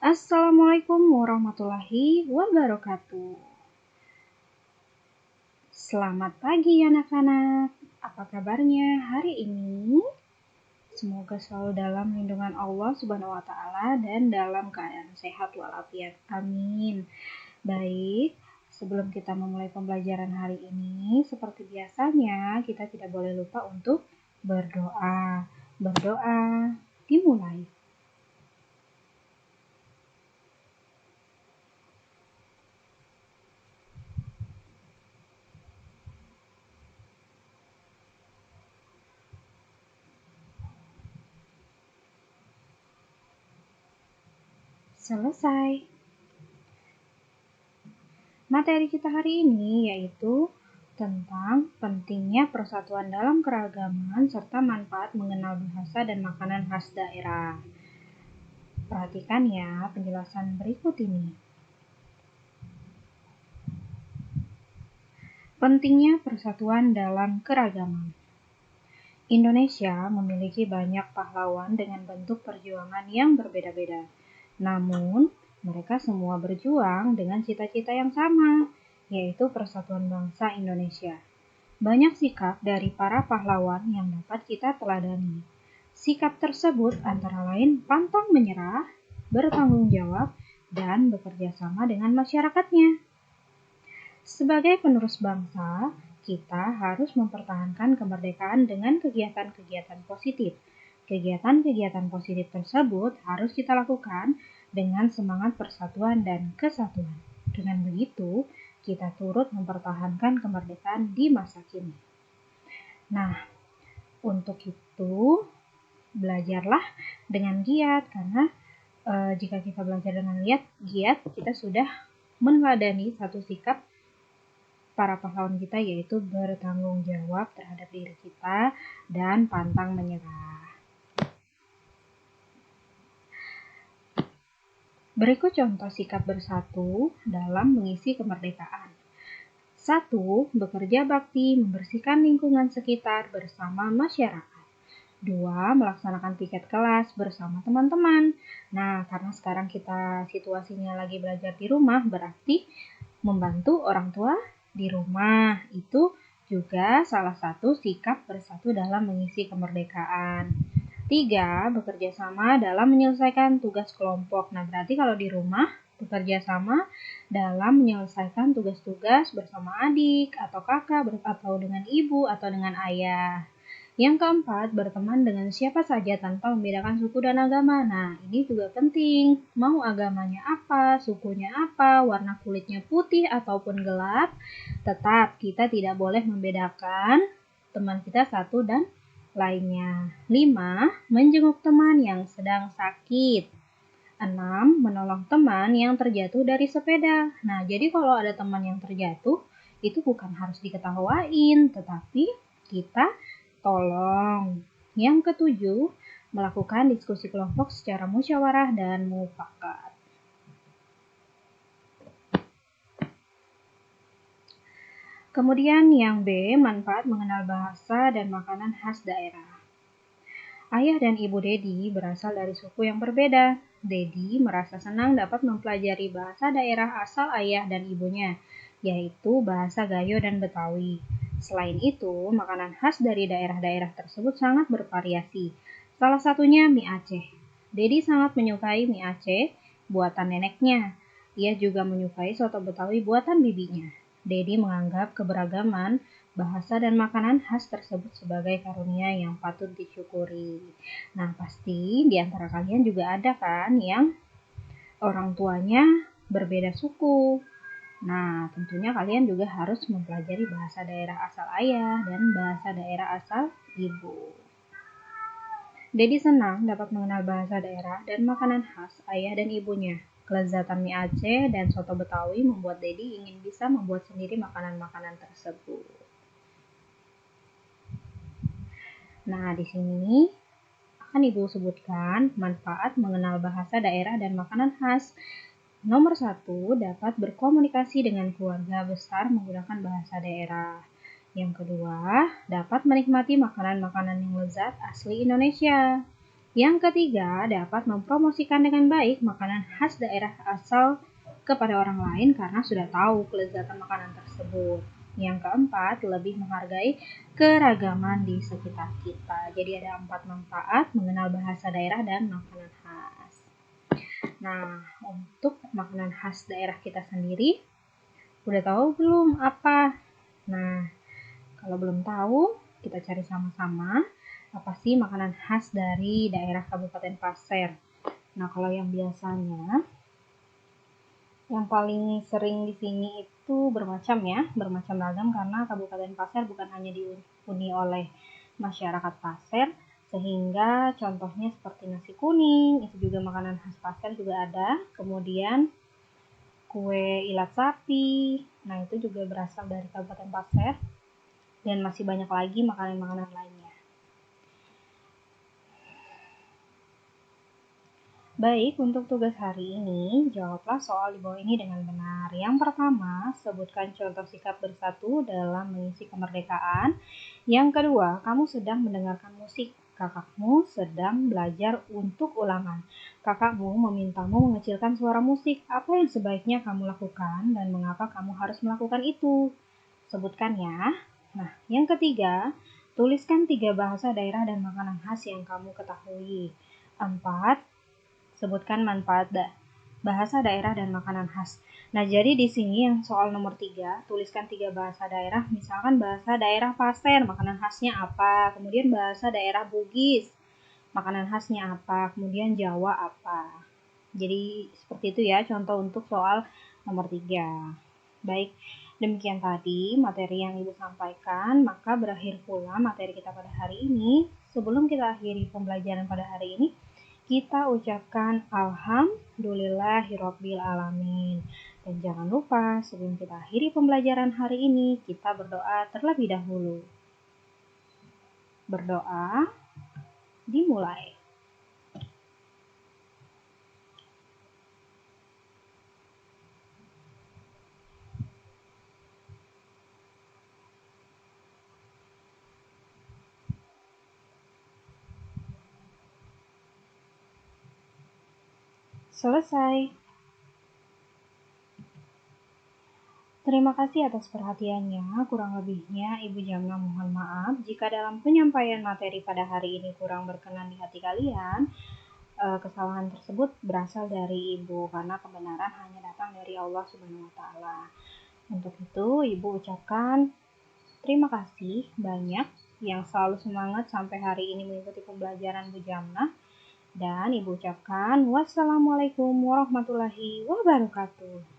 Assalamualaikum warahmatullahi wabarakatuh. Selamat pagi anak-anak. Apa kabarnya hari ini? Semoga selalu dalam lindungan Allah Subhanahu wa taala dan dalam keadaan sehat walafiat. Amin. Baik, sebelum kita memulai pembelajaran hari ini, seperti biasanya kita tidak boleh lupa untuk berdoa. Berdoa dimulai. Selesai. Materi kita hari ini yaitu tentang pentingnya persatuan dalam keragaman serta manfaat mengenal bahasa dan makanan khas daerah. Perhatikan ya penjelasan berikut ini. Pentingnya persatuan dalam keragaman. Indonesia memiliki banyak pahlawan dengan bentuk perjuangan yang berbeda-beda. Namun, mereka semua berjuang dengan cita-cita yang sama, yaitu persatuan bangsa Indonesia. Banyak sikap dari para pahlawan yang dapat kita teladani. Sikap tersebut antara lain pantang menyerah, bertanggung jawab, dan bekerja sama dengan masyarakatnya. Sebagai penerus bangsa, kita harus mempertahankan kemerdekaan dengan kegiatan-kegiatan positif. Kegiatan-kegiatan positif tersebut harus kita lakukan dengan semangat persatuan dan kesatuan. Dengan begitu, kita turut mempertahankan kemerdekaan di masa kini. Nah, untuk itu belajarlah dengan giat karena jika kita belajar dengan giat, kita sudah meneladani satu sikap para pahlawan kita yaitu bertanggung jawab terhadap diri kita dan pantang menyerah. Berikut contoh sikap bersatu dalam mengisi kemerdekaan. 1. Bekerja bakti membersihkan lingkungan sekitar bersama masyarakat. 2. Melaksanakan piket kelas bersama teman-teman. Nah, karena sekarang kita situasinya lagi belajar di rumah, berarti membantu orang tua di rumah itu juga salah satu sikap bersatu dalam mengisi kemerdekaan. 3. Bekerja sama dalam menyelesaikan tugas kelompok. Nah, berarti kalau di rumah bekerja sama dalam menyelesaikan tugas-tugas bersama adik atau kakak atau dengan ibu atau dengan ayah. Yang keempat, berteman dengan siapa saja tanpa membedakan suku dan agama. Nah, ini juga penting. Mau agamanya apa, sukunya apa, warna kulitnya putih ataupun gelap, tetap kita tidak boleh membedakan teman kita satu dan lainnya. 5. Menjenguk teman yang sedang sakit. 6. Menolong teman yang terjatuh dari sepeda. Nah, jadi kalau ada teman yang terjatuh, itu bukan harus diketawain, tetapi kita tolong. Yang ketujuh, melakukan diskusi kelompok secara musyawarah dan mufakat. Kemudian yang B, manfaat mengenal bahasa dan makanan khas daerah. Ayah dan ibu Dedi berasal dari suku yang berbeda. Dedi merasa senang dapat mempelajari bahasa daerah asal ayah dan ibunya, yaitu bahasa Gayo dan Betawi. Selain itu, makanan khas dari daerah-daerah tersebut sangat bervariasi. Salah satunya mie Aceh. Dedi sangat menyukai mie Aceh buatan neneknya. Ia juga menyukai soto Betawi buatan bibinya. Dedi menganggap keberagaman bahasa dan makanan khas tersebut sebagai karunia yang patut disyukuri. Nah, pasti di antara kalian juga ada kan yang orang tuanya berbeda suku. Nah, tentunya kalian juga harus mempelajari bahasa daerah asal ayah dan bahasa daerah asal ibu. Dedi senang dapat mengenal bahasa daerah dan makanan khas ayah dan ibunya. Kelezatan mie Aceh dan soto Betawi membuat Dedi ingin bisa membuat sendiri makanan-makanan tersebut. Nah, di sini akan Ibu sebutkan manfaat mengenal bahasa daerah dan makanan khas. Nomor 1, dapat berkomunikasi dengan keluarga besar menggunakan bahasa daerah. Yang kedua, dapat menikmati makanan-makanan yang lezat asli Indonesia. Yang ketiga, dapat mempromosikan dengan baik makanan khas daerah asal kepada orang lain karena sudah tahu kelezatan makanan tersebut. Yang keempat, lebih menghargai keragaman di sekitar kita. Jadi ada 4 manfaat mengenal bahasa daerah dan makanan khas. Nah, untuk makanan khas daerah kita sendiri, udah tahu belum apa? Nah, kalau belum tahu, kita cari sama-sama apa sih makanan khas dari daerah Kabupaten Pasir. Nah, kalau yang biasanya, yang paling sering di sini itu bermacam ragam karena Kabupaten Pasir bukan hanya dihuni oleh masyarakat Pasir, sehingga contohnya seperti nasi kuning, itu juga makanan khas Pasir juga ada. Kemudian kue ilat sapi, nah itu juga berasal dari Kabupaten Pasir, dan masih banyak lagi makanan-makanan lainnya. Baik, untuk tugas hari ini, jawablah soal di bawah ini dengan benar. Yang pertama, sebutkan contoh sikap bersatu dalam mengisi kemerdekaan. Yang kedua, kamu sedang mendengarkan musik. Kakakmu sedang belajar untuk ulangan. Kakakmu memintamu mengecilkan suara musik. Apa yang sebaiknya kamu lakukan dan mengapa kamu harus melakukan itu? Sebutkan ya. Nah, yang ketiga, tuliskan 3 bahasa daerah dan makanan khas yang kamu ketahui. 4. Sebutkan manfaat bahasa daerah dan makanan khas. Nah, jadi di sini yang soal nomor 3, tuliskan 3 bahasa daerah. Misalkan bahasa daerah Pasir, makanan khasnya apa? Kemudian bahasa daerah Bugis, makanan khasnya apa? Kemudian Jawa apa? Jadi seperti itu ya contoh untuk soal nomor 3. Baik, demikian tadi materi yang Ibu sampaikan, maka berakhir pula materi kita pada hari ini. Sebelum kita akhiri pembelajaran pada hari ini, kita ucapkan Alhamdulillahirabbil alamin. Dan jangan lupa sebelum kita akhiri pembelajaran hari ini, kita berdoa terlebih dahulu. Berdoa dimulai. Selesai. Terima kasih atas perhatiannya. Kurang lebihnya Ibu Jamna mohon maaf jika dalam penyampaian materi pada hari ini kurang berkenan di hati kalian. Kesalahan tersebut berasal dari Ibu karena kebenaran hanya datang dari Allah Subhanahu wa taala. Untuk itu, Ibu ucapkan terima kasih banyak yang selalu semangat sampai hari ini mengikuti pembelajaran Bu Jamna. Dan Ibu ucapkan wassalamualaikum warahmatullahi wabarakatuh.